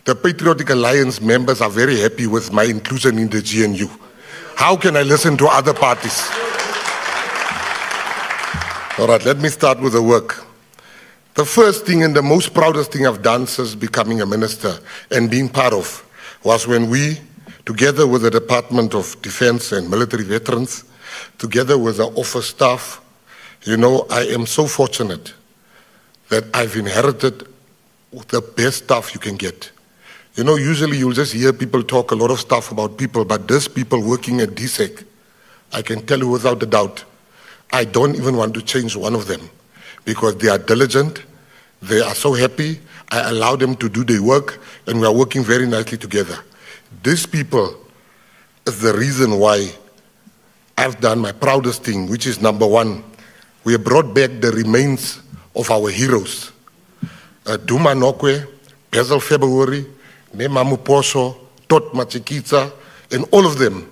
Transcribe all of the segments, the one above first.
the Patriotic Alliance members are very happy with my inclusion in the GNU. How can I listen to other parties? All right, let me start with the work. The first thing and the most proudest thing I've done since becoming a minister and being part of was when we, together with the Department of Defense and Military Veterans, together with the office staff, I am so fortunate that I've inherited the best stuff you can get. Usually you'll just hear people talk a lot of stuff about people, but these people working at DSEC, I can tell you without a doubt, I don't even want to change one of them because they are diligent, they are so happy, I allow them to do their work, and we are working very nicely together. These people is the reason why I've done my proudest thing, which is number one, we have brought back the remains of our heroes. Duma Nokwe, Basil February, Nemamu Poso, Tot Machikitsa, and all of them.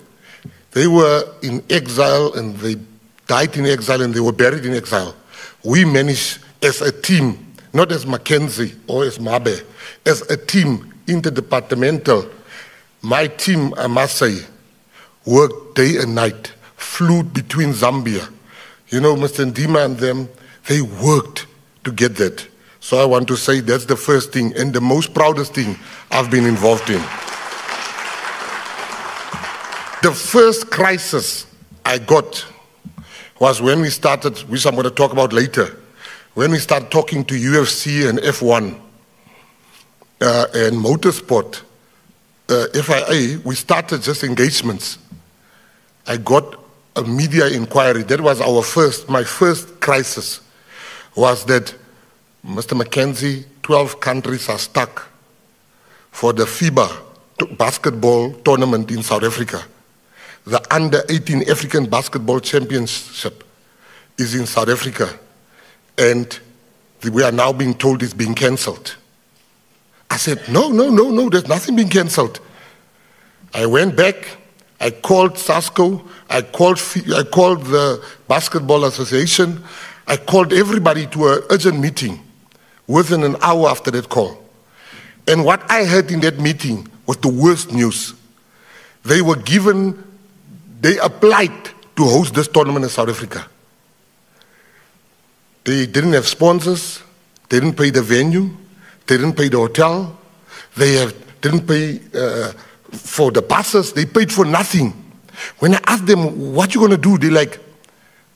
They were in exile and they died in exile and they were buried in exile. We managed as a team, not as Mackenzie or as Mabe, as a team, interdepartmental. My team, I must say, worked day and night, flew between Zambia. Mr. Ndima and them, they worked to get that. So I want to say that's the first thing and the most proudest thing I've been involved in. The first crisis I got was when we started, which I'm going to talk about later, when we started talking to UFC and F1 and motorsport, FIA, we started just engagements. I got a media inquiry. That was my first crisis, was that Mr. Mackenzie, 12 countries are stuck for the FIBA basketball tournament in South Africa. The Under-18 African Basketball Championship is in South Africa, and we are now being told it's being cancelled. I said, no, there's nothing being cancelled. I went back, I called SASCO, I called the Basketball Association, I called everybody to an urgent meeting within an hour after that call. And what I heard in that meeting was the worst news. They applied to host this tournament in South Africa. They didn't have sponsors, they didn't pay the venue, they didn't pay the hotel, they didn't pay for the buses, they paid for nothing. When I asked them, what you going to do? They're like,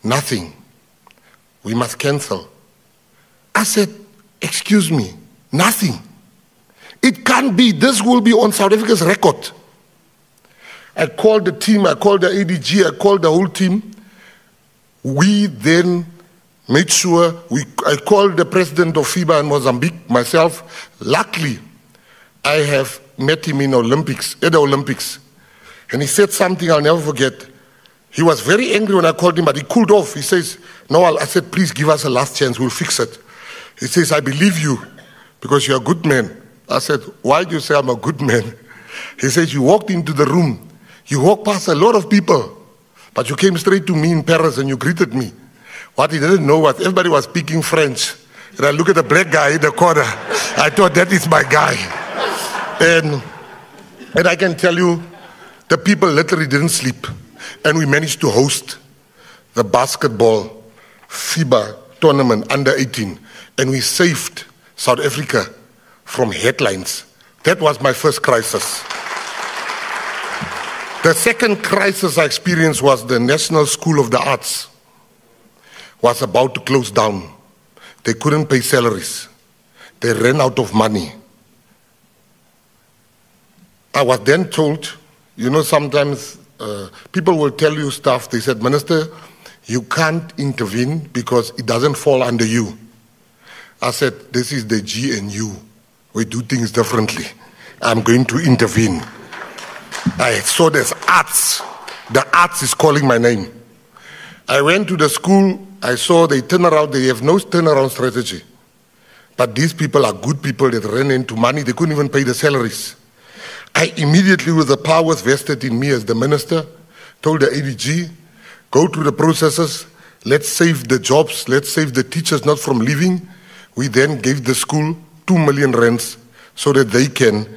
nothing. We must cancel. I said, excuse me, nothing. It can't be. This will be on South Africa's record. I called the team, I called the ADG, I called the whole team. We then made sure, I called the president of FIBA in Mozambique, myself. Luckily, I have met him at the Olympics. And he said something I'll never forget. He was very angry when I called him, but he cooled off. He says, no, I said, please give us a last chance, we'll fix it. He says, I believe you because you're a good man. I said, why do you say I'm a good man? He says, you walked into the room, you walked past a lot of people, but you came straight to me in Paris and you greeted me. What he didn't know was everybody was speaking French. And I look at the black guy in the corner. I thought, that is my guy. And I can tell you, the people literally didn't sleep. And we managed to host the basketball FIBA tournament under 18. And we saved South Africa from headlines. That was my first crisis. The second crisis I experienced was the National School of the Arts was about to close down. They couldn't pay salaries. They ran out of money. I was then told, sometimes people will tell you stuff. They said, Minister, you can't intervene because it doesn't fall under you. I said, this is the GNU. We do things differently. I'm going to intervene. I saw there's arts. The arts is calling my name. I went to the school. I saw they turn around. They have no turnaround strategy. But these people are good people that ran into money. They couldn't even pay the salaries. I immediately, with the powers vested in me as the minister, told the ADG, go through the processes. Let's save the jobs. Let's save the teachers not from leaving. We then gave the school 2 million rands so that they can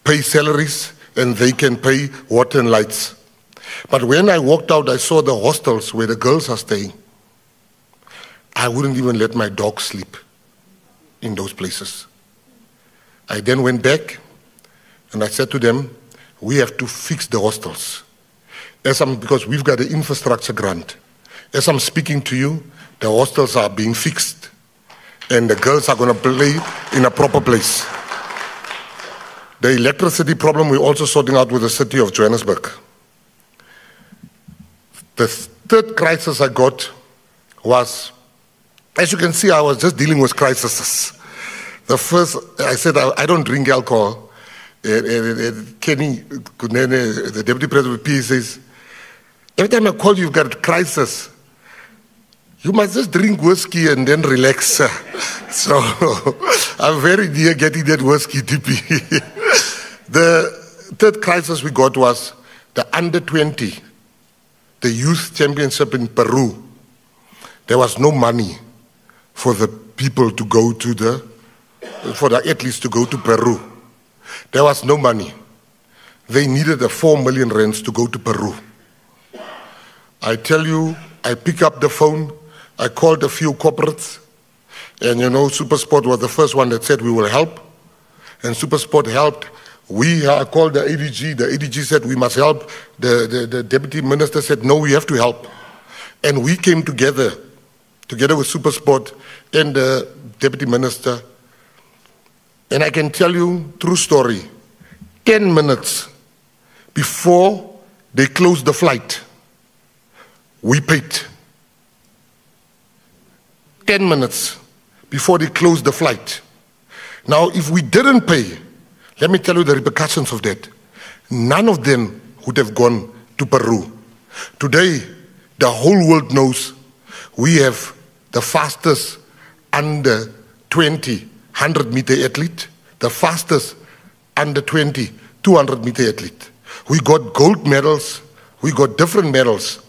pay salaries and they can pay water and lights. But when I walked out, I saw the hostels where the girls are staying. I wouldn't even let my dog sleep in those places. I then went back and I said to them, we have to fix the hostels. Because we've got an infrastructure grant. As I'm speaking to you, the hostels are being fixed and the girls are going to play in a proper place. The electricity problem we're also sorting out with the city of Johannesburg. The third crisis I got was, as you can see, I was just dealing with crises. The first, I said, I don't drink alcohol. Kenny Kunene, the deputy president of the PE, says, every time I call you, you've got a crisis. You must just drink whiskey and then relax. So I'm very near getting that whiskey tippy. The third crisis we got was the under-20, the youth championship in Peru. There was no money for the people to go to for the athletes to go to Peru. There was no money. They needed a 4 million rands to go to Peru. I tell you, I pick up the phone, I called a few corporates, and you know, SuperSport was the first one that said we will help, and SuperSport helped. I called the ADG said we must help, the deputy minister said no, we have to help. And we came together with SuperSport and the deputy minister, and I can tell you, true story, 10 minutes before they closed the flight, we paid. 10 minutes before they closed the flight. Now, if we didn't pay, let me tell you the repercussions of that. None of them would have gone to Peru. Today, the whole world knows we have the fastest under 20 100-meter athlete, the fastest under 20 200-meter athlete. We got gold medals, we got different medals,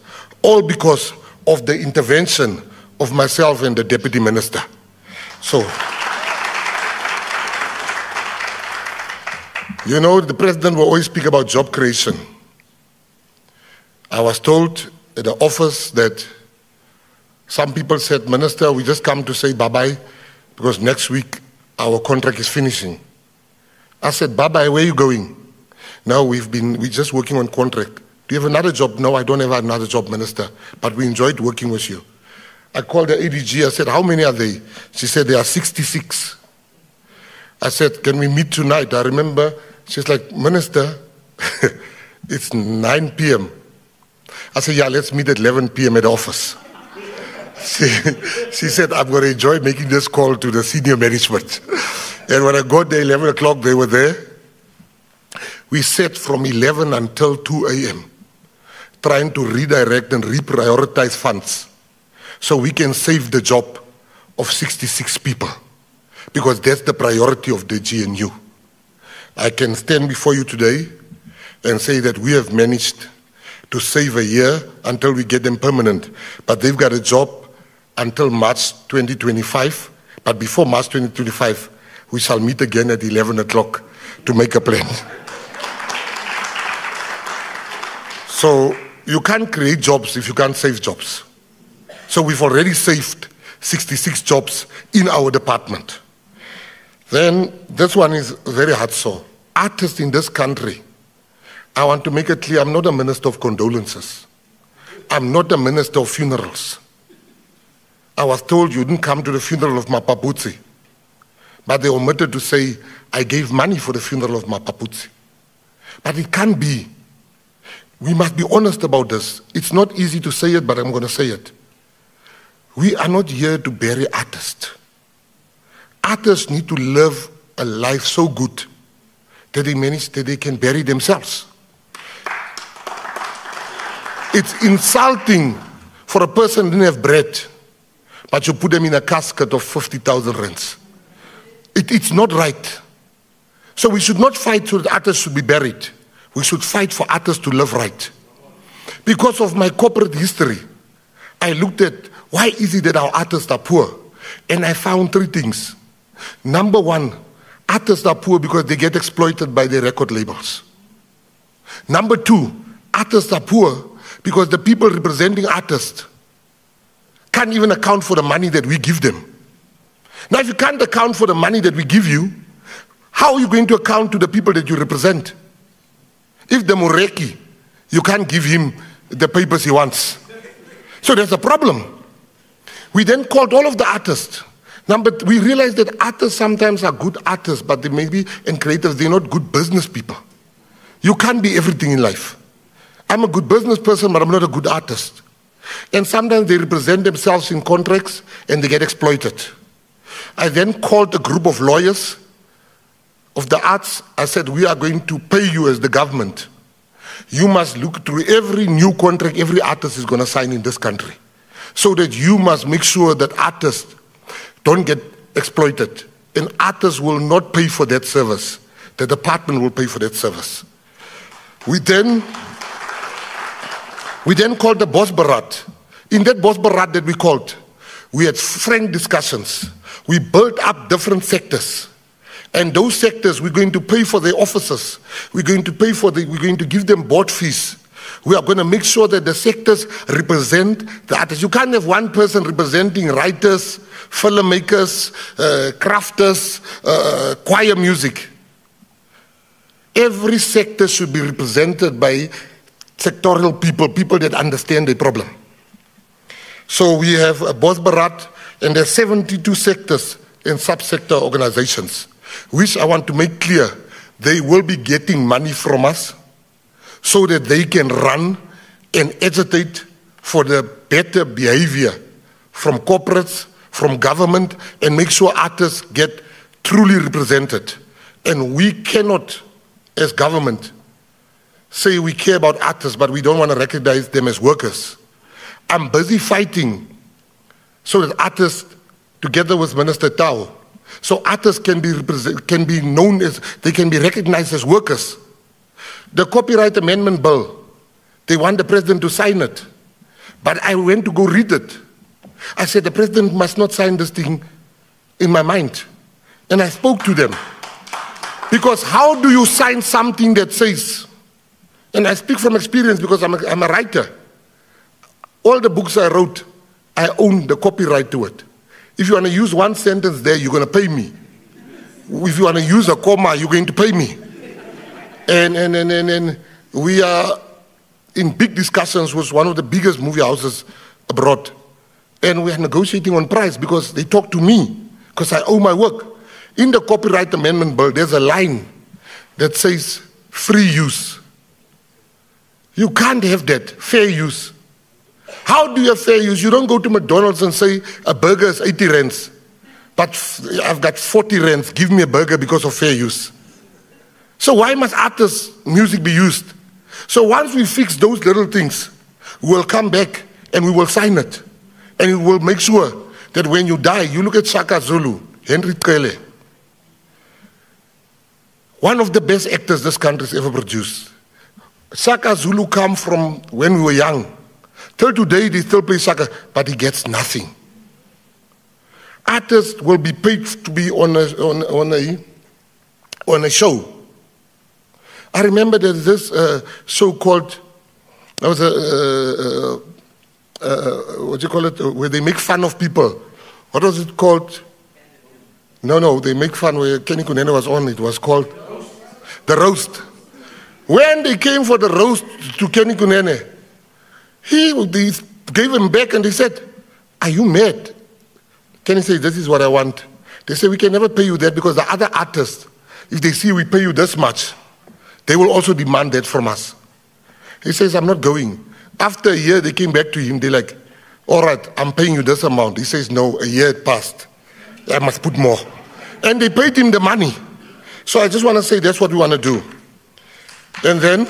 all because of the intervention of myself and the deputy minister. So, you know, the president will always speak about job creation. I was told at the office that some people said, Minister, we just come to say bye-bye because next week our contract is finishing. I said, bye-bye, where are you going? No, we're just working on contract. Do you have another job? No, I don't have another job, Minister, but we enjoyed working with you. I called the ADG, I said, how many are they? She said, there are 66. I said, can we meet tonight? I remember, she's like, Minister, it's 9 p.m. I said, yeah, let's meet at 11 p.m. at the office. She said, I'm going to enjoy making this call to the senior management. And when I got there, 11 o'clock, they were there. We sat from 11 until 2 a.m. trying to redirect and reprioritize funds so we can save the job of 66 people, because that's the priority of the GNU. I can stand before you today and say that we have managed to save a year until we get them permanent, but they've got a job until March 2025, but before March 2025, we shall meet again at 11 o'clock to make a plan. So you can't create jobs if you can't save jobs. So we've already saved 66 jobs in our department. Then this one is very hard. So artists in this country, I want to make it clear, I'm not a minister of condolences. I'm not a minister of funerals. I was told you didn't come to the funeral of Mapaputsi, but they omitted to say, I gave money for the funeral of Mapaputsi. But it can't be. We must be honest about this. It's not easy to say it, but I'm going to say it. We are not here to bury artists. Artists need to live a life so good that they manage that they can bury themselves. It's insulting for a person who didn't have bread, but you put them in a casket of 50,000 rands. It's not right. So we should not fight so that artists should be buried. We should fight for artists to live right. Because of my corporate history, I looked at why is it that our artists are poor? And I found 3 things. Number one, artists are poor because they get exploited by the record labels. Number two, artists are poor because the people representing artists can't even account for the money that we give them. Now, if you can't account for the money that we give you, how are you going to account to the people that you represent? If the Mureki, you can't give him the papers he wants. So there's a problem. We then called all of the artists. We realized that artists sometimes are good artists, but they may be, and creators, they're not good business people. You can't be everything in life. I'm a good business person, but I'm not a good artist. And sometimes they represent themselves in contracts and they get exploited. I then called a group of lawyers of the arts. I said, we are going to pay you as the government. You must look through every new contract every artist is going to sign in this country, so that you must make sure that artists don't get exploited. And artists will not pay for that service. The department will pay for that service. We then called the Boss Barat. In that Boss Barat that we called, we had frank discussions. We built up different sectors. And those sectors, we're going to pay for their officers. We're going to give them board fees. We are going to make sure that the sectors represent the artists. You can't have one person representing writers, filmmakers, crafters, choir music. Every sector should be represented by sectorial people that understand the problem. So we have a Boss Barat, and there are 72 sectors and subsector organizations, which I want to make clear, they will be getting money from us so that they can run and agitate for the better behavior from corporates, from government, and make sure artists get truly represented. And we cannot, as government, say we care about artists, but we don't want to recognize them as workers. I'm busy fighting so that artists, together with Minister Tau, so artists can be known as, they can be recognized as workers. The Copyright Amendment Bill, they want the president to sign it. But I went to go read it. I said, the president must not sign this thing in my mind. And I spoke to them. Because how do you sign something that says, and I speak from experience because I'm a writer. All the books I wrote, I own the copyright to it. If you want to use one sentence there, you're going to pay me. If you want to use a comma, you're going to pay me. And we are in big discussions with one of the biggest movie houses abroad. And we are negotiating on price because they talk to me, because I owe my work. In the Copyright Amendment Bill, there's a line that says free use. You can't have that, fair use. How do you have fair use? You don't go to McDonald's and say a burger is 80 rands, but I've got 40 rands, give me a burger because of fair use. So why must artists' music be used? So once we fix those little things, we will come back and we will sign it. And we will make sure that when you die, you look at Shaka Zulu, Henry Cele, one of the best actors this country's ever produced. Shaka Zulu come from when we were young. Till today, they still play Shaka, but he gets nothing. Artists will be paid to be on a show. I remember there's this show called, there was what do you call it, where they make fun of people. What was it called? No, they make fun where Kenny Kunene was on. It was called The Roast. When they came for the roast to Kenny Kunene, they gave him back and they said, are you mad? Kenny said, this is what I want. They said, we can never pay you that because the other artists, if they see we pay you this much, they will also demand that from us. He says, I'm not going. After a year, they came back to him. They're like, all right, I'm paying you this amount. He says, no, a year had passed. I must put more. And they paid him the money. So I just want to say that's what we want to do. And then,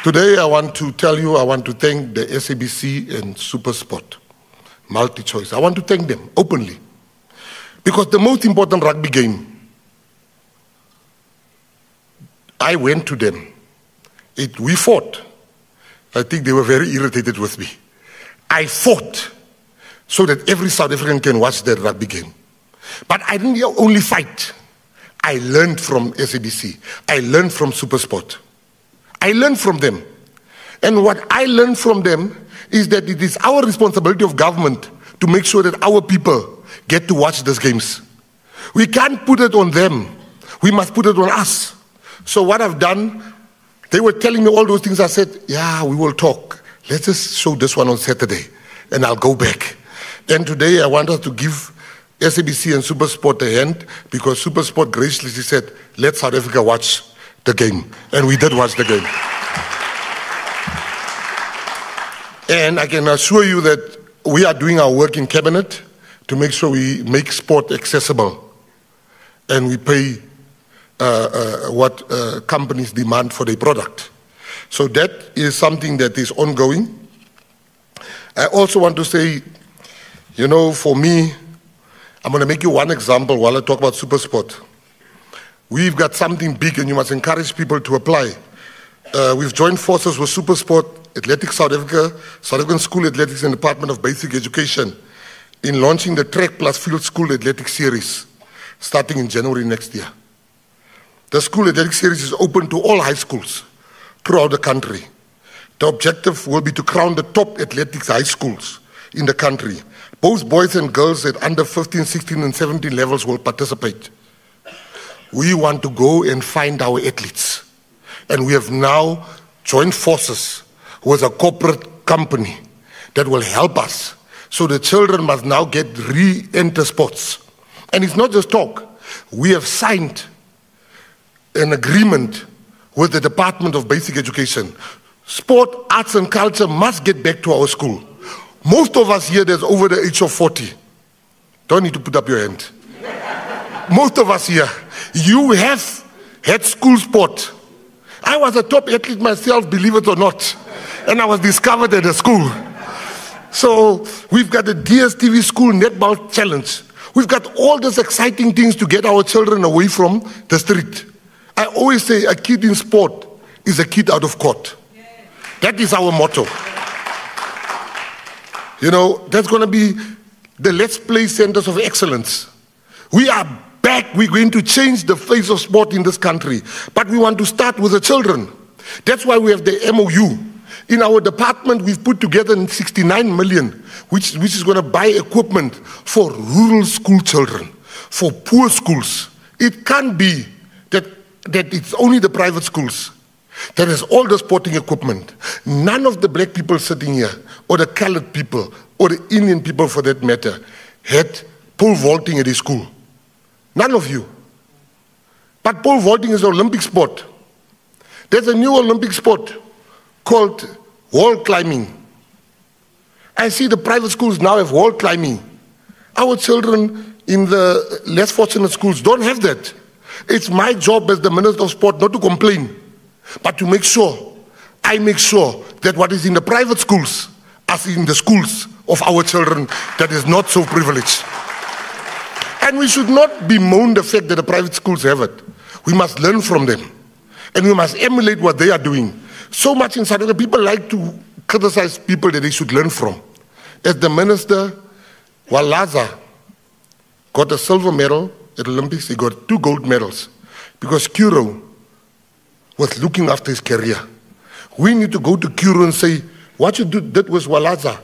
today I want to tell you, I want to thank the SABC and SuperSport, MultiChoice. I want to thank them openly. Because the most important rugby game, I went to them. We fought. I think they were very irritated with me. I fought so that every South African can watch that rugby game. But I didn't only fight. I learned from SABC. I learned from SuperSport. I learned from them. And what I learned from them is that it is our responsibility of government to make sure that our people get to watch these games. We can't put it on them. We must put it on us. So what I've done, they were telling me all those things. I said, yeah, we will talk. Let's just show this one on Saturday, and I'll go back. And today I want us to give SABC and SuperSport a hand, because SuperSport graciously said, let South Africa watch the game. And we did watch the game. And I can assure you that we are doing our work in cabinet to make sure we make sport accessible. And we pay what companies demand for their product. So that is something that is ongoing. I also want to say, you know, for me, I'm going to make you one example while I talk about SuperSport. We've got something big, and you must encourage people to apply. We've joined forces with SuperSport, Athletics South Africa, South African School Athletics, and Department of Basic Education in launching the Track Plus Field School Athletics Series, starting in January next year. The School Athletics Series is open to all high schools throughout the country. The objective will be to crown the top athletics high schools in the country. Both boys and girls at under 15, 16, and 17 levels will participate. We want to go and find our athletes. And we have now joined forces with a corporate company that will help us. So the children must now get re-enter sports. And it's not just talk. We have signed an agreement with the Department of Basic Education. Sport, arts and culture must get back to our school. Most of us here that's over the age of 40. Don't need to put up your hand. Most of us here, you have had school sport. I was a top athlete myself, believe it or not. And I was discovered at the school. So we've got the DSTV School Netball Challenge. We've got all these exciting things to get our children away from the street. I always say a kid in sport is a kid out of court. That is our motto. You know, that's going to be the Let's Play Centers of Excellence. We are back. We're going to change the face of sport in this country. But we want to start with the children. That's why we have the MOU. In our department, we've put together 69 million, which is going to buy equipment for rural school children, for poor schools. It can't be that it's only the private schools that has all the sporting equipment. None of the black people sitting here, or the colored people, or the Indian people for that matter, had pole vaulting at his school. None of you. But pole vaulting is an Olympic sport. There's a new Olympic sport called wall climbing. I see the private schools now have wall climbing. Our children in the less fortunate schools don't have that. It's my job as the Minister of Sport not to complain, but to make sure, I make sure that what is in the private schools is in the schools of our children that is not so privileged. And we should not bemoan the fact that the private schools have it. We must learn from them. And we must emulate what they are doing. So much in South Africa, people like to criticize people that they should learn from. As the minister, Walaza got a silver medal at Olympics. He got 2 gold medals because Kuro was looking after his career. We need to go to Kuro and say, what you did with Walaza,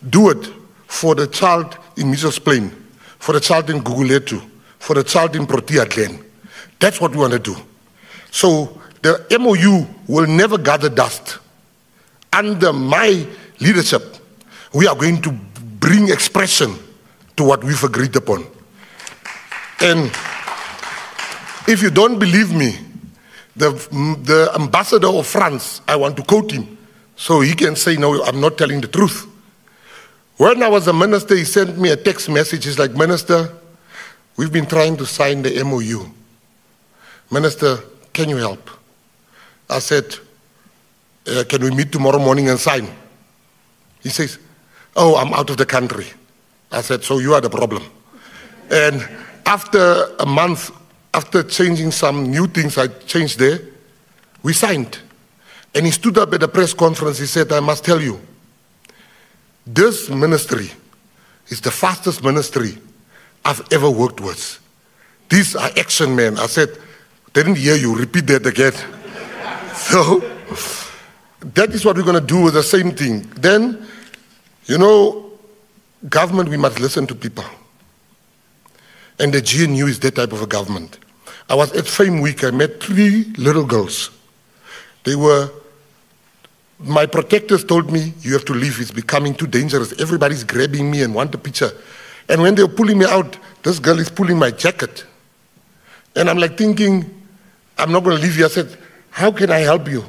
do it for the child in Mitchell's Plain, for the child in Guguletu, for the child in Protea Glen. That's what we want to do. So the MOU will never gather dust. Under my leadership, we are going to bring expression to what we've agreed upon. And if you don't believe me, the ambassador of France, I want to quote him, so he can say, no, I'm not telling the truth. When I was a minister, he sent me a text message. He's like, Minister, we've been trying to sign the MOU. Minister, can you help? I said, can we meet tomorrow morning and sign? He says, oh, I'm out of the country. I said, so you are the problem. And after a month, after changing some new things I changed there, we signed. And he stood up at a press conference. He said, I must tell you, this ministry is the fastest ministry I've ever worked with. These are action men. I said, didn't hear you, repeat that again. So, that is what we're going to do with the same thing. Then, you know, government, we must listen to people. And the GNU is that type of a government. I was at Fame Week, I met 3 little girls. My protectors told me, you have to leave, it's becoming too dangerous. Everybody's grabbing me and want a picture. And when they were pulling me out, this girl is pulling my jacket. And I'm like thinking, I'm not going to leave you. I said, how can I help you?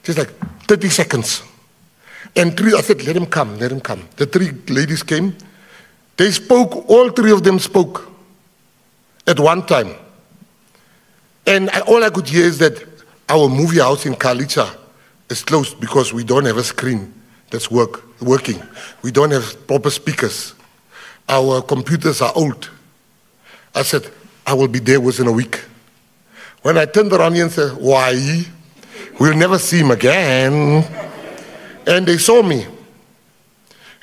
She's like, 30 seconds. And I said, let him come, let him come. The 3 ladies came. They spoke, all 3 of them spoke at one time. And all I could hear is that our movie house in Kalicha is closed because we don't have a screen that's working. We don't have proper speakers. Our computers are old. I said, I will be there within a week. When I turned around and said, why? We'll never see him again. And they saw me.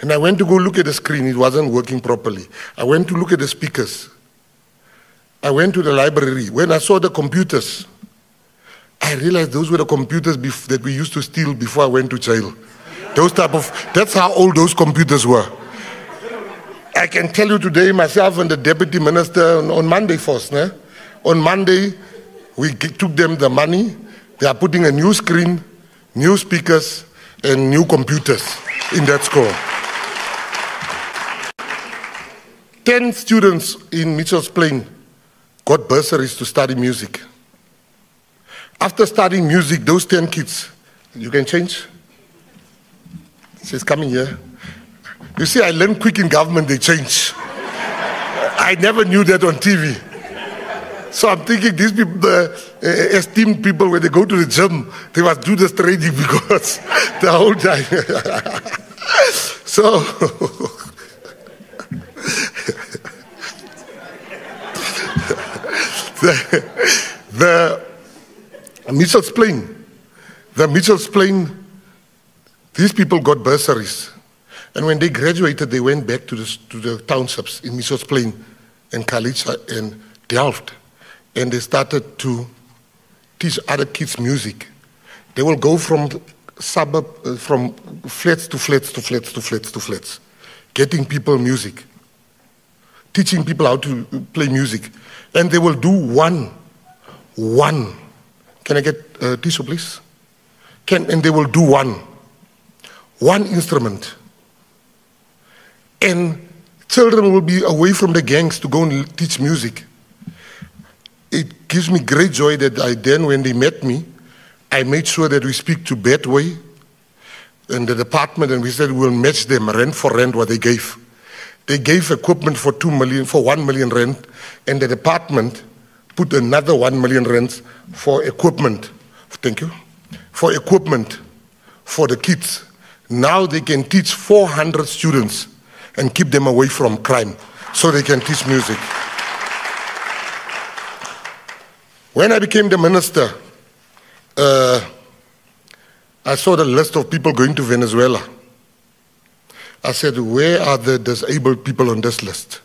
And I went to go look at the screen. It wasn't working properly. I went to look at the speakers. I went to the library. When I saw the computers, I realized those were the computers that we used to steal before I went to jail. That's how old those computers were. I can tell you today, myself and the deputy minister on Monday first. On Monday, we took them the money. They are putting a new screen, new speakers, and new computers in that school. 10 students in Mitchell's Plain got bursaries to study music. After studying music, those 10 kids, you can change? She's coming here. You see, I learned quick in government, they change. I never knew that on TV. So I'm thinking these people, esteemed people, when they go to the gym, they must do this training because the whole time. So, the Mitchell's Plain, these people got bursaries. And when they graduated, they went back to the townships in Mitchell's Plain and Kalicha and Delft. And they started to teach other kids music. They will go from from flats to flats to flats to flats to flats, getting people music, teaching people how to play music. And they will do one. Can I get tissue, please? And they will do one instrument. And children will be away from the gangs to go and teach music. It gives me great joy that when they met me, I made sure that we speak to Betway and the department, and we said we'll match them rent for rent what they gave. They gave equipment for 1 million rand, and the department put another 1 million rand for equipment. Thank you. For equipment for the kids. Now they can teach 400 students and keep them away from crime so they can teach music. When I became the minister, I saw the list of people going to Venezuela. I said, where are the disabled people on this list?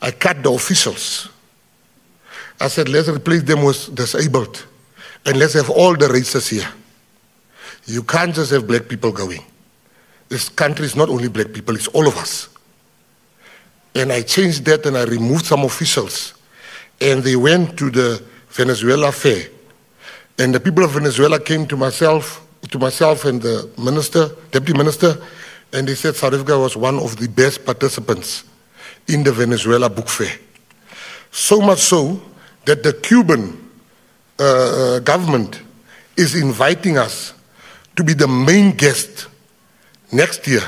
I cut the officials. I said, let's replace them with disabled. And let's have all the races here. You can't just have black people going. This country is not only black people, it's all of us. And I changed that and I removed some officials. And they went to the Venezuela fair. And the people of Venezuela came to myself and the minister, deputy minister, and they said South Africa was one of the best participants in the Venezuela book fair. So much so that the Cuban government is inviting us to be the main guest next year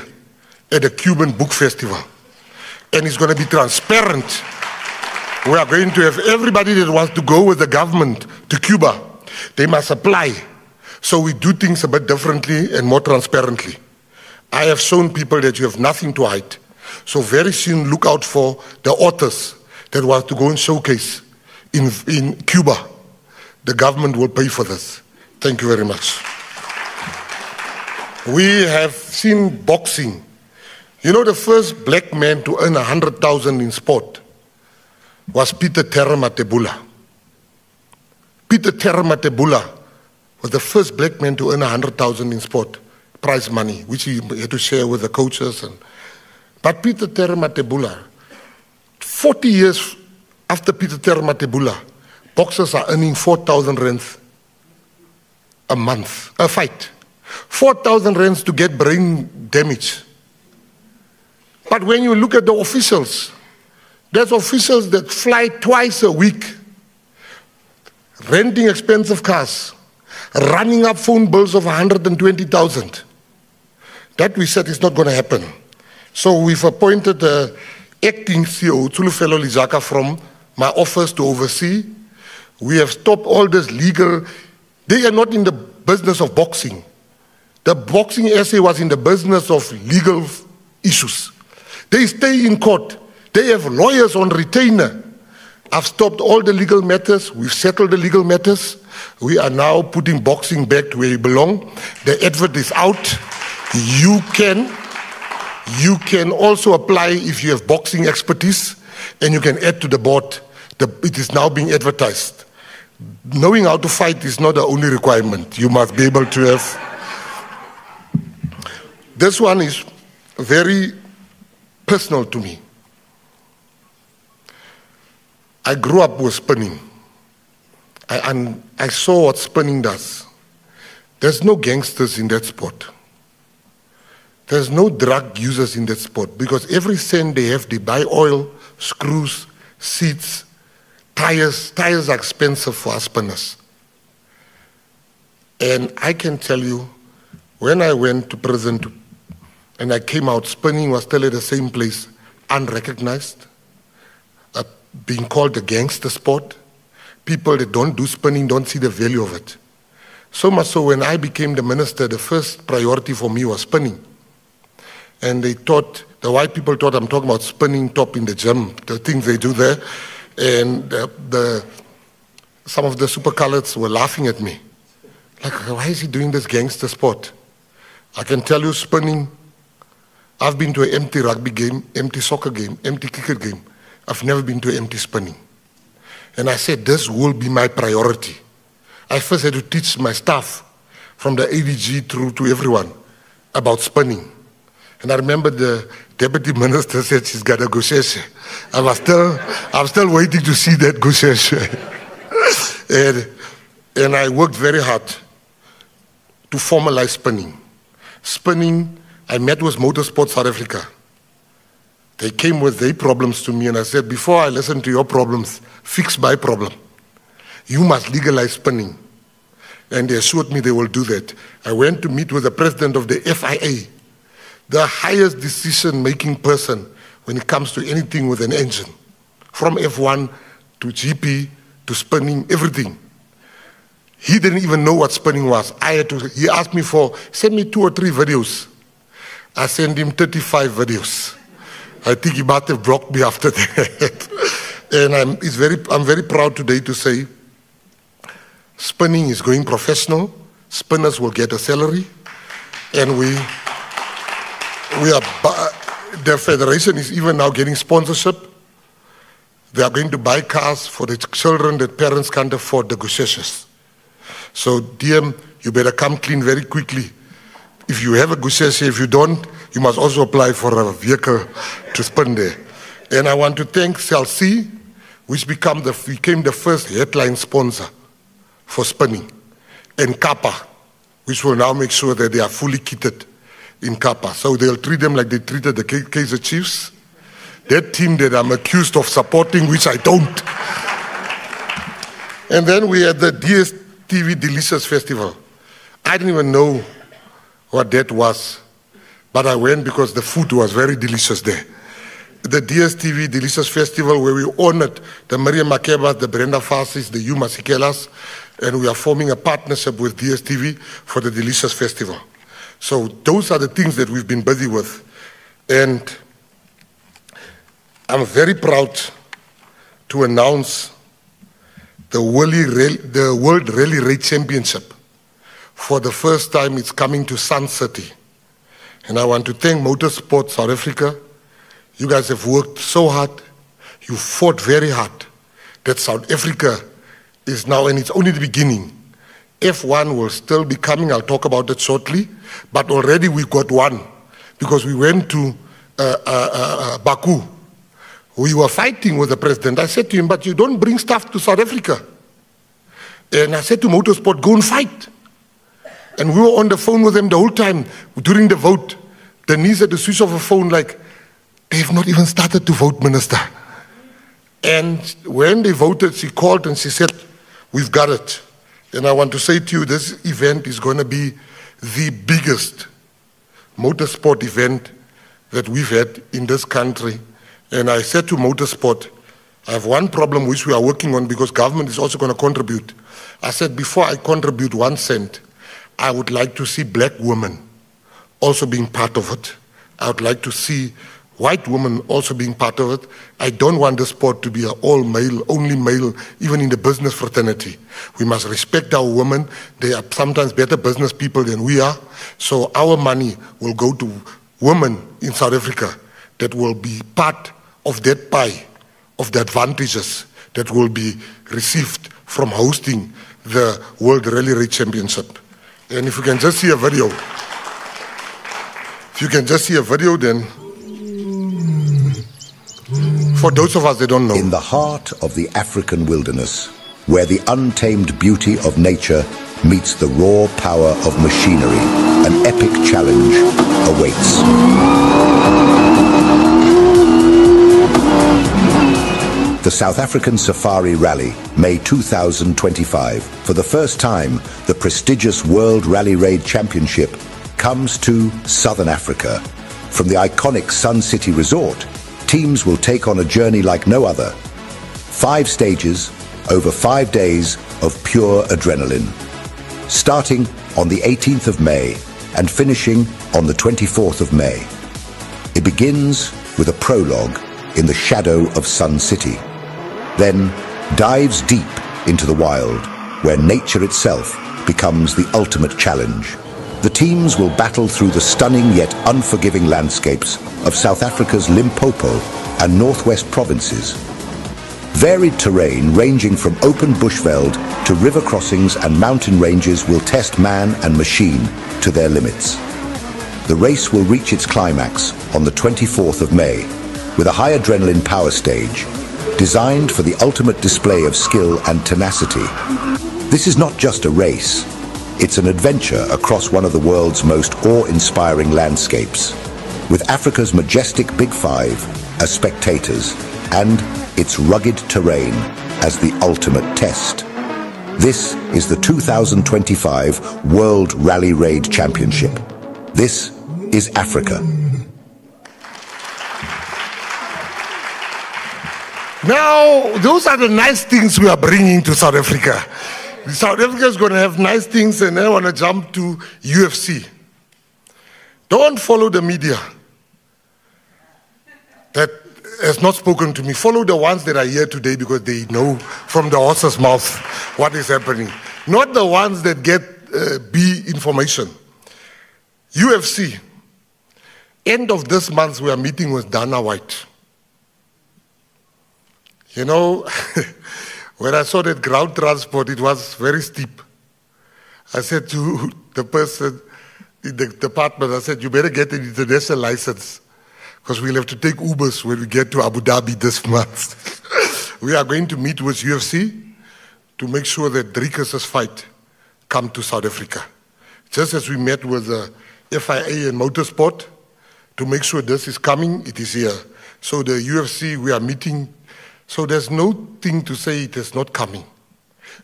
at the Cuban Book Festival. And it's going to be transparent. We are going to have everybody that wants to go with the government to Cuba. They must apply. So we do things a bit differently and more transparently. I have shown people that you have nothing to hide. So very soon look out for the authors that want to go and showcase in Cuba. The government will pay for this. Thank you very much. We have seen boxing. You know, the first black man to earn 100,000 in sport was Peter Terra Matebula. Peter Terra Matebula was the first black man to earn 100,000 in sport, prize money, which he had to share with the coaches. But Peter Terra Matebula, 40 years after Peter Terra Matebula, boxers are earning 4,000 rands a month, a fight. 4,000 rands to get brain damage. But when you look at the officials, there's officials that fly twice a week, renting expensive cars, running up phone bills of 120,000. That we said is not going to happen. So we've appointed the acting CEO, Tsulufelo Lizaka, from my office to oversee. We have stopped all this legal. They are not in the business of boxing. The boxing SA was in the business of legal issues. They stay in court. They have lawyers on retainer. I've stopped all the legal matters. We've settled the legal matters. We are now putting boxing back to where it belongs. The advert is out. You can also apply if you have boxing expertise, and you can add to the board. It is now being advertised. Knowing how to fight is not the only requirement. You must be able to have. This one is very personal to me. I grew up with spinning. I saw what spinning does. There's no gangsters in that sport. There's no drug users in that sport, because every cent they have, they buy oil, screws, seats, tires. Tires are expensive for us spinners. And I can tell you, when I went to prison and I came out, spinning was still at the same place, unrecognized, being called a gangster sport. People that don't do spinning don't see the value of it. So much so, when I became the minister, the first priority for me was spinning. And they thought, the white people thought I'm talking about spinning top in the gym, the things they do there. And some of the super coloreds were laughing at me. Like, why is he doing this gangster sport? I can tell you, spinning, I've been to an empty rugby game, empty soccer game, empty cricket game. I've never been to empty spinning. And I said, this will be my priority. I first had to teach my staff, from the ADG through to everyone, about spinning. And I remember the deputy minister said she's got a gusheshe. I'm still waiting to see that gusheshe. and I worked very hard to formalize spinning. Spinning, I met with Motorsport South Africa. They came with their problems to me, and I said, before I listen to your problems, fix my problem. You must legalize spinning. And they assured me they will do that. I went to meet with the president of the FIA, the highest decision-making person when it comes to anything with an engine, from F1 to GP to spinning, everything. He didn't even know what spinning was. He asked me send me 2 or 3 videos. I sent him 35 videos. I think he might have blocked me after that. And I'm very proud today to say spinning is going professional. Spinners will get a salary. And the federation is even now getting sponsorship. They are going to buy cars for the children that parents can't afford, the gusheshes. So DM, you better come clean very quickly. If you have a gusheshe, if you don't, you must also apply for a vehicle to spin there. And I want to thank Cell C, which became the first headline sponsor for spinning, and Kappa, which will now make sure that they are fully kitted in Kappa. So they'll treat them like they treated the Kaizer Chiefs, that team that I'm accused of supporting, which I don't. And then we had the DSTV Delicious Festival. I didn't even know what that was, but I went because the food was very delicious there. The DSTV Delicious Festival, where we honored the Miriam Makebas, the Brenda Fassis, the Hugh Masikelas, and we are forming a partnership with DSTV for the Delicious Festival. So those are the things that we've been busy with. And I'm very proud to announce the World Rally Race Championship. For the first time, it's coming to Sun City. And I want to thank Motorsport South Africa. You guys have worked so hard. You fought very hard that South Africa is now, and it's only the beginning. F1 will still be coming, I'll talk about it shortly, but already we got one because we went to Baku. We were fighting with the president. I said to him, but you don't bring stuff to South Africa. And I said to Motorsport, go and fight. And we were on the phone with them the whole time during the vote. Denise had to switch off her phone like, they have not even started to vote, Minister. And when they voted, she called and she said, we've got it. And I want to say to you, this event is going to be the biggest motorsport event that we've had in this country. And I said to Motorsport, I have one problem which we are working on because government is also going to contribute. I said, before I contribute 1 cent, I would like to see black women also being part of it. I would like to see white women also being part of it. I don't want the sport to be an all-male, only male, even in the business fraternity. We must respect our women. They are sometimes better business people than we are. So our money will go to women in South Africa that will be part of that pie, of the advantages that will be received from hosting the World Rally Raid Championship. And if you can just see a video, then for those of us that don't know. In the heart of the African wilderness, where the untamed beauty of nature meets the raw power of machinery, an epic challenge awaits. The South African Safari Rally, May 2025. For the first time, the prestigious World Rally Raid Championship comes to Southern Africa. From the iconic Sun City Resort, teams will take on a journey like no other. 5 stages, over 5 days of pure adrenaline. Starting on the 18th of May and finishing on the 24th of May. It begins with a prologue in the shadow of Sun City. Then dives deep into the wild, where nature itself becomes the ultimate challenge. The teams will battle through the stunning yet unforgiving landscapes of South Africa's Limpopo and Northwest provinces. Varied terrain ranging from open bushveld to river crossings and mountain ranges will test man and machine to their limits. The race will reach its climax on the 24th of May with a high adrenaline power stage designed for the ultimate display of skill and tenacity. This is not just a race, it's an adventure across one of the world's most awe-inspiring landscapes, with Africa's majestic Big Five as spectators and its rugged terrain as the ultimate test. This is the 2025 World Rally Raid Championship. This is Africa. Now, those are the nice things we are bringing to South Africa. South Africa is going to have nice things, and I want to jump to UFC. Don't follow the media that has not spoken to me. Follow the ones that are here today because they know from the horse's mouth what is happening. Not the ones that get B information. UFC. End of this month, we are meeting with Dana White. You know, when I saw that ground transport, it was very steep. I said to the person in the department, I said, you better get an international license because we'll have to take Ubers when we get to Abu Dhabi this month. We are going to meet with UFC to make sure that Driekus' fight come to South Africa. Just as we met with FIA and Motorsport to make sure this is coming, it is here. So the UFC, we are meeting. So there's no thing to say it is not coming.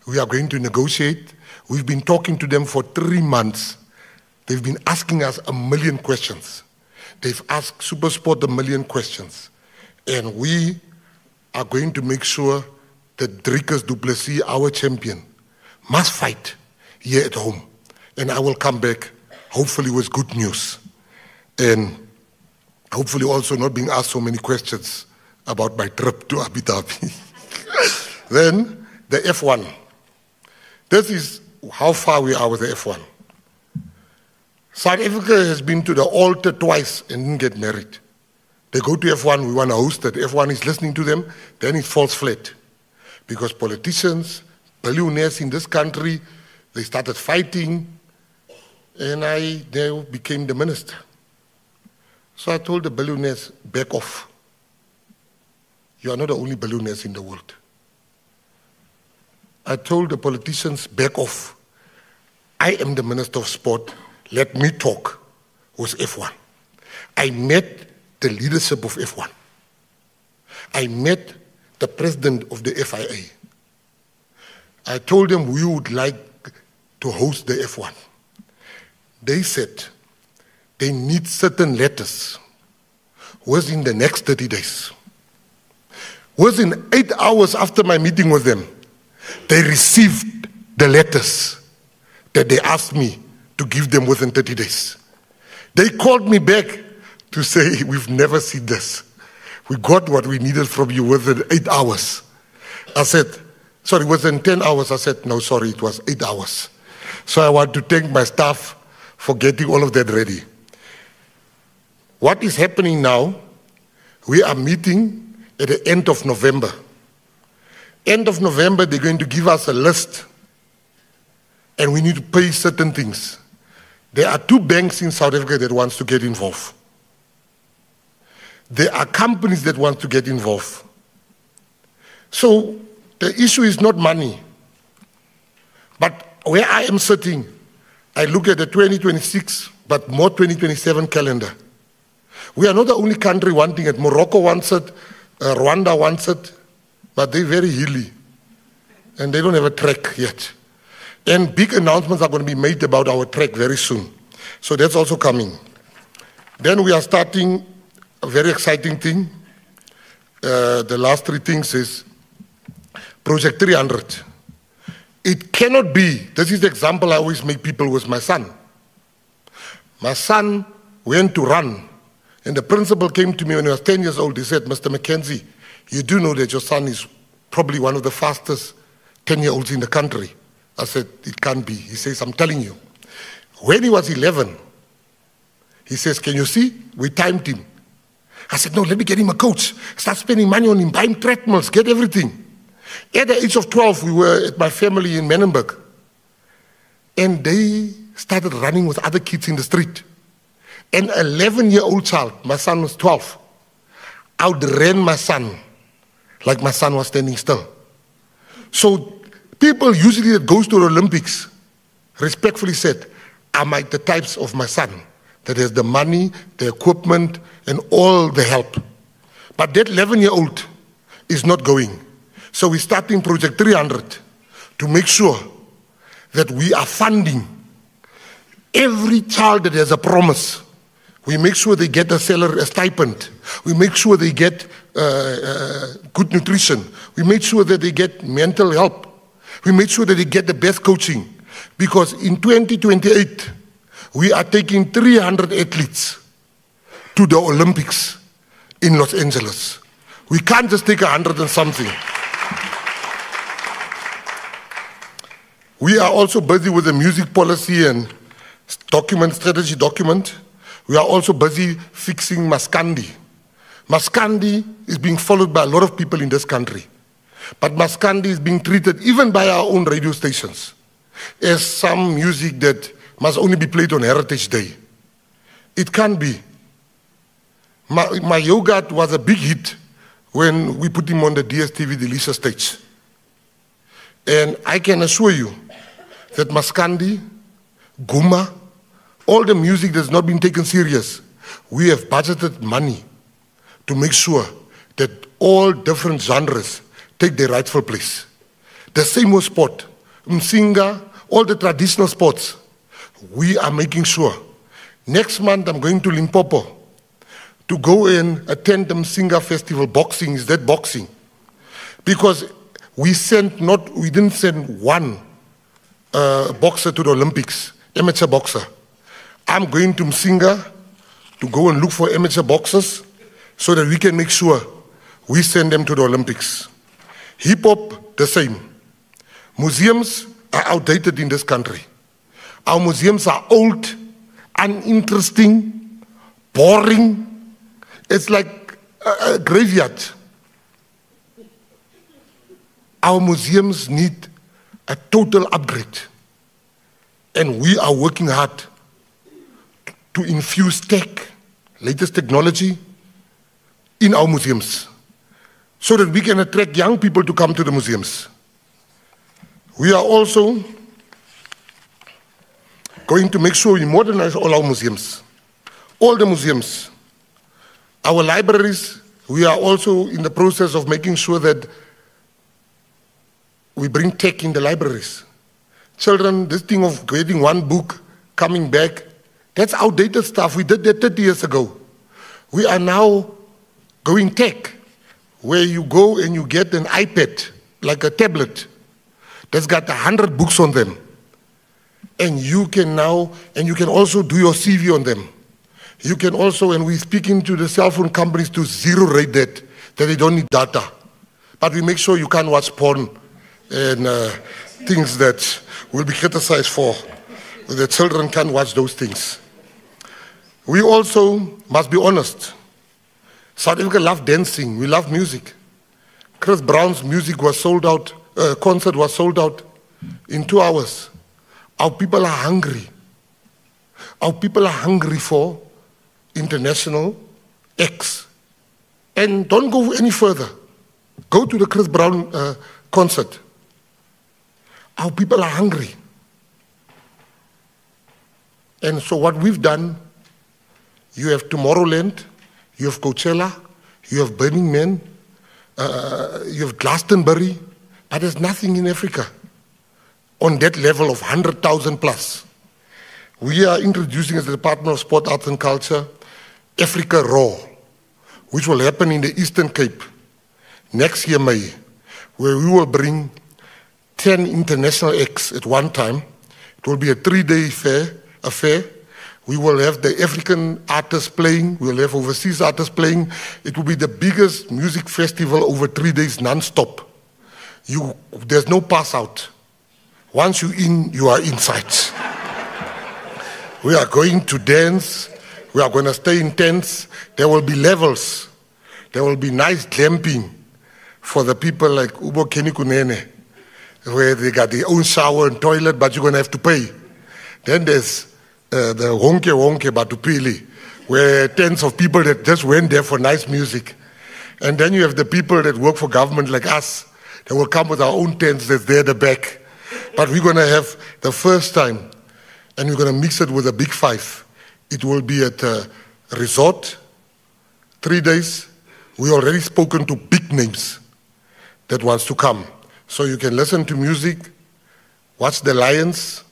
We are going to negotiate. We've been talking to them for 3 months. They've been asking us 1 million questions. They've asked SuperSport 1 million questions. And we are going to make sure that Driekus du Plessis, our champion, must fight here at home. And I will come back, hopefully with good news. And hopefully also not being asked so many questions about my trip to Abu Dhabi. Then, the F1. This is how far we are with the F1. South Africa has been to the altar twice and didn't get married. They go to F1, we want to host it. F1 is listening to them, then it falls flat. Because politicians, billionaires in this country, they started fighting, and I now became the minister. So I told the billionaires, back off. You are not the only billionaires in the world. I told the politicians, back off. I am the Minister of Sport. Let me talk with F1. I met the leadership of F1. I met the president of the FIA. I told them we would like to host the F1. They said they need certain letters within the next 30 days. Within 8 hours after my meeting with them, they received the letters that they asked me to give them within 30 days. They called me back to say, we've never seen this. We got what we needed from you within 8 hours. I said, sorry, within 10 hours. I said, no, sorry, it was 8 hours. So I want to thank my staff for getting all of that ready. What is happening now, we are meeting at the end of November. End of November, they're going to give us a list, and we need to pay certain things. There are 2 banks in South Africa that wants to get involved. There are companies that want to get involved. So the issue is not money. But where I am sitting, I look at the 2026, but more 2027 calendar. We are not the only country wanting it. Morocco wants it, Rwanda wants it, but they're very hilly. And they don't have a track yet. And big announcements are going to be made about our track very soon. So that's also coming. Then we are starting a very exciting thing. The last 3 things is Project 300. It cannot be, this is the example I always make people with my son. My son went to run, and the principal came to me when he was 10 years old. He said, Mr. McKenzie, you do know that your son is probably one of the fastest 10-year-olds in the country. I said, it can't be. He says, I'm telling you. When he was 11, he says, can you see? We timed him. I said, no, let me get him a coach. Start spending money on him, buy him treadmills, get everything. At the age of 12, we were at my family in Menenberg. And they started running with other kids in the street. An 11-year-old child, my son was 12, outran my son like my son was standing still. So people usually that goes to the Olympics respectfully said, am I the types of my son that has the money, the equipment, and all the help? But that 11-year-old is not going. So we're starting Project 300 to make sure that we are funding every child that has a promise. We make sure they get a salary, a stipend. We make sure they get good nutrition. We make sure that they get mental help. We make sure that they get the best coaching. Because in 2028, we are taking 300 athletes to the Olympics in Los Angeles. We can't just take 100 and something. We are also busy with the music policy and strategy document. We are also busy fixing Maskandi. Maskandi is being followed by a lot of people in this country. But Maskandi is being treated, even by our own radio stations, as some music that must only be played on Heritage Day. It can't be. My yogurt was a big hit when we put him on the DSTV Delicious stage. And I can assure you that Maskandi, Guma, all the music that's not been taken serious, we have budgeted money to make sure that all different genres take their rightful place. The same with sport. Msinga, all the traditional sports, we are making sure. Next month I'm going to Limpopo to go and attend the Msinga Festival. Boxing, is that boxing? Because we didn't send one boxer to the Olympics, amateur boxer. I'm going to Msinga to go and look for amateur boxers so that we can make sure we send them to the Olympics. Hip-hop, the same. Museums are outdated in this country. Our museums are old, uninteresting, boring. It's like a graveyard. Our museums need a total upgrade. And we are working hard to infuse tech, latest technology, in our museums, so that we can attract young people to come to the museums. We are also going to make sure we modernize all our museums, all the museums. Our libraries, we are also in the process of making sure that we bring tech in the libraries. Children, this thing of getting one book, coming back, that's outdated stuff. We did that 30 years ago. We are now going tech, where you go and you get an iPad, like a tablet, that's got 100 books on them. And you can now, and you can also do your CV on them. You can also, and we're speaking to the cell phone companies to zero-rate that they don't need data. But we make sure you can't watch porn and things that will be criticized for. The children can't watch those things. We also must be honest. South Africa love dancing, we love music. Chris Brown's music was sold out, concert was sold out in 2 hours. Our people are hungry. Our people are hungry for international acts. And don't go any further. Go to the Chris Brown concert. Our people are hungry. And so what we've done, you have Tomorrowland, you have Coachella, you have Burning Man, you have Glastonbury, but there's nothing in Africa on that level of 100,000 plus. We are introducing as the Department of Sport, Arts and Culture, Africa Raw, which will happen in the Eastern Cape next year, May, where we will bring 10 international acts at one time. It will be a 3-day affair. We will have the African artists playing. We will have overseas artists playing. It will be the biggest music festival over 3 days non-stop. There's no pass out. Once you're in, you are inside. We are going to dance. We are going to stay in tents. There will be levels. There will be nice glamping for the people like Ubo Kenny Kunene, where they got their own shower and toilet, but you're going to have to pay. Then there's the Honke Honke Batupili, where tens of people that just went there for nice music. And then you have the people that work for government like us, that will come with our own tents that's there at the back. But we're going to have the first time, and we're going to mix it with a big five. It will be at a resort, 3 days. We already spoken to big names that wants to come. So you can listen to music, watch the lions,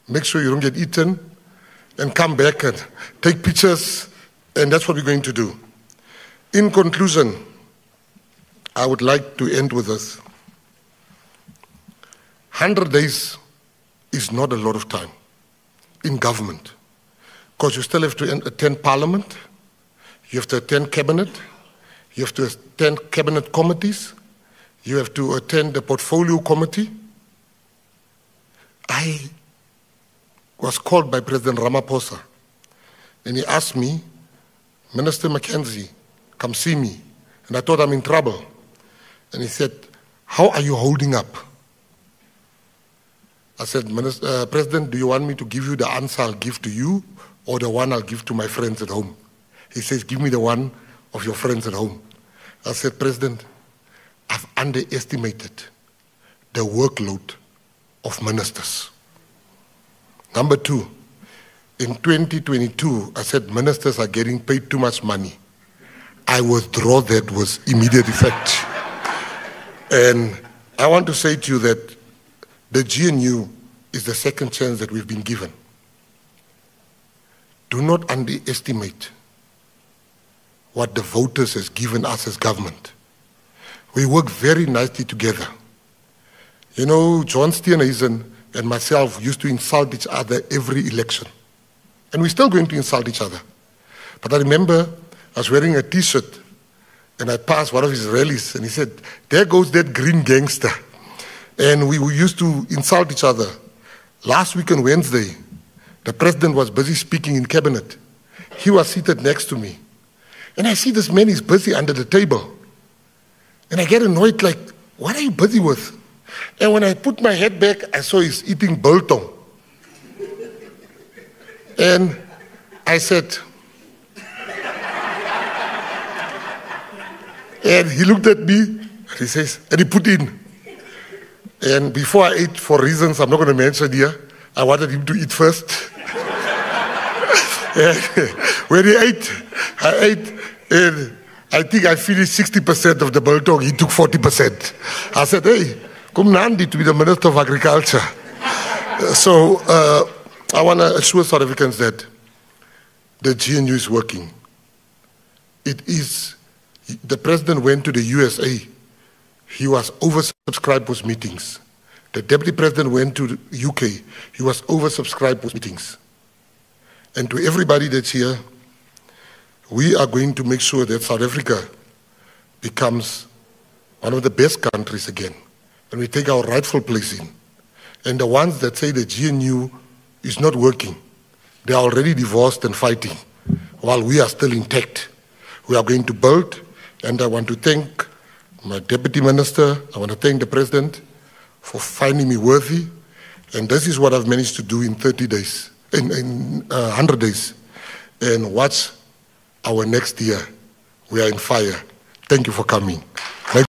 make sure you don't get eaten, and come back and take pictures, and that's what we're going to do. In conclusion, I would like to end with this. 100 days is not a lot of time in government, because you still have to attend parliament, you have to attend cabinet, you have to attend cabinet committees, you have to attend the portfolio committee. I was called by President Ramaphosa, and he asked me, Minister Mackenzie, come see me. And I thought I'm in trouble. And he said, how are you holding up? I said, President, do you want me to give you the answer I'll give to you, or the one I'll give to my friends at home? He says, give me the one of your friends at home. I said, President, I've underestimated the workload of ministers. Number two, in 2022, I said ministers are getting paid too much money. I withdraw that with immediate effect. And I want to say to you that the GNU is the second chance that we've been given. Do not underestimate what the voters has given us as government. We work very nicely together. You know, John Steenhuisen and myself used to insult each other every election. And we're still going to insult each other. But I remember I was wearing a T-shirt and I passed one of his rallies and he said, there goes that green gangster. And we used to insult each other. Last week on Wednesday, the president was busy speaking in cabinet. He was seated next to me. And I see this man is busy under the table. And I get annoyed, like, what are you busy with? And when I put my head back, I saw he's eating biltong. And I said, and he looked at me, and he says, and he put in. And before I ate, for reasons I'm not going to mention here, I wanted him to eat first. When he ate, I ate, and I think I finished 60% of the biltong. He took 40%. I said, hey, come Nandi to be the Minister of Agriculture. So I want to assure South Africans that the GNU is working. It is, the president went to the USA. He was oversubscribed with meetings. The deputy president went to the UK. He was oversubscribed with meetings. And to everybody that's here, we are going to make sure that South Africa becomes one of the best countries again, and we take our rightful place in. And the ones that say the GNU is not working, they are already divorced and fighting, while we are still intact. We are going to build, and I want to thank my deputy minister, I want to thank the president for finding me worthy, and this is what I've managed to do in 30 days, in 100 days, and watch our next year. We are in fire. Thank you for coming.